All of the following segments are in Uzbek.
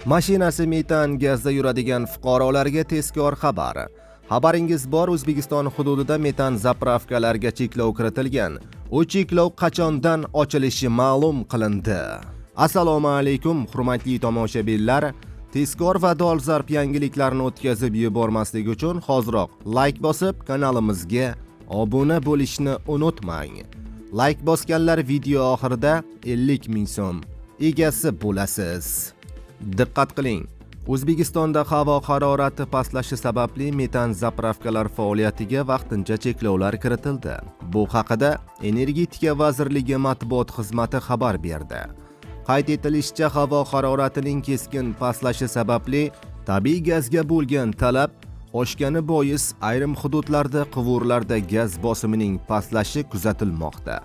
Mashinasi metan gazda yuradigan fuqarolarga tezkor xabar. Xabaringiz bor, O'zbekiston hududida metan zapravkalarga cheklov kiritilgan. U cheklov qachondan ochilishi ma'lum qilindi. Assalomu alaykum, hurmatli tomoshabinlar. Tezkor va dolzarb yangiliklarni o'tkazib yubormaslik uchun hoziroq like bosib, kanalimizga obuna bo'lishni unutmang. Like bosganlar video oxirida 50 ming so'm egasi bo'lasiz. Diqqat qiling. O'zbekistonda havo harorati pastlashi sababli metan zapravkalar faoliyatiga vaqtincha cheklovlar kiritildi. Bu haqida Energetika vazirligi matbuot xizmati xabar berdi. Qayd etilishicha, havo haroratining keskin pastlashi sababli tabiiy gazga bo'lgan talab oshgani bois ayrim hududlarda quvurlarda gaz bosimining pastlashi kuzatilmoqda.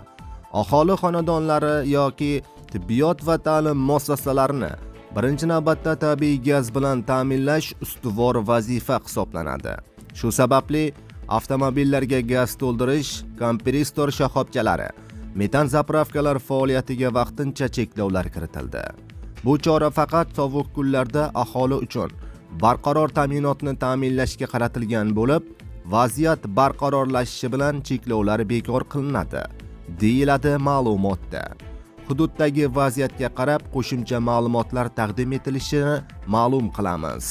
Aholi xonadonlari yoki tibbiyot va ta'lim muassasalarini birinchi navbatda tabiiy gaz bilan ta'minlash ustuvor vazifa hisoblanadi. Shu sababli avtomobillarga gaz to'ldirish, kompressor shoxobchalari, metan zapravkalar faoliyatiga vaqtincha cheklovlar kiritildi. Bu chora faqat sovuq kunlarda aholi uchun barqaror ta'minotni ta'minlashga qaratilgan bo'lib, vaziyat barqarorlashishi bilan cheklovlar bekor qilinadi, deyiladi ma'lumotda. Hududdagi vaziyatga qarab qo'shimcha ma'lumotlar taqdim etilishini ma'lum qilamiz.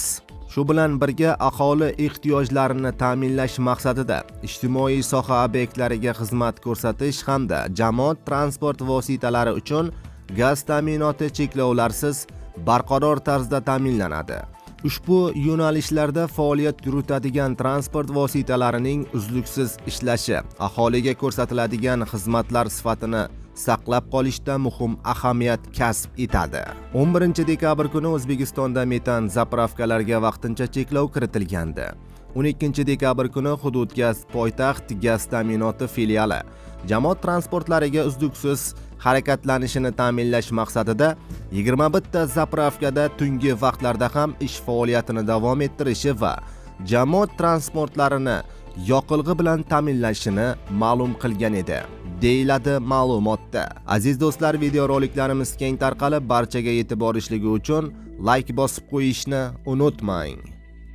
Shu bilan birga aholi ehtiyojlarini ta'minlash maqsadida ijtimoiy soha obyektlariga xizmat ko'rsatish hamda jamoat transport vositalari uchun gaz ta'minoti cheklovlarsiz barqaror tarzda ta'minlanadi. Ushbu yo'nalishlarda faoliyat yuritadigan transport vositalarining uzluksiz ishlashi aholiga ko'rsatiladigan xizmatlar sifatini saqlab qolishda muhim ahamiyat kasb etadi. 11 dekabr kuni O'zbekistonda metan zapravkalarga vaqtincha cheklov kiritilgandi. 12 dekabr kuni Hudud gaz poytaxt gaz ta'minoti filiali jamoat transportlariga uzluksiz harakatlanishini ta'minlash maqsadida 21 ta zapravkada tungi vaqtlarda ham ish faoliyatini davom ettirishi va jamoat transportlarini yoqilg'i bilan ta'minlashini ma'lum qilgan edi, deyiladi ma'lumotda. Aziz do'stlar, videoroliklarimiz keng tarqalib barchaga yetib borishligi uchun like bosib qo'yishni unutmang.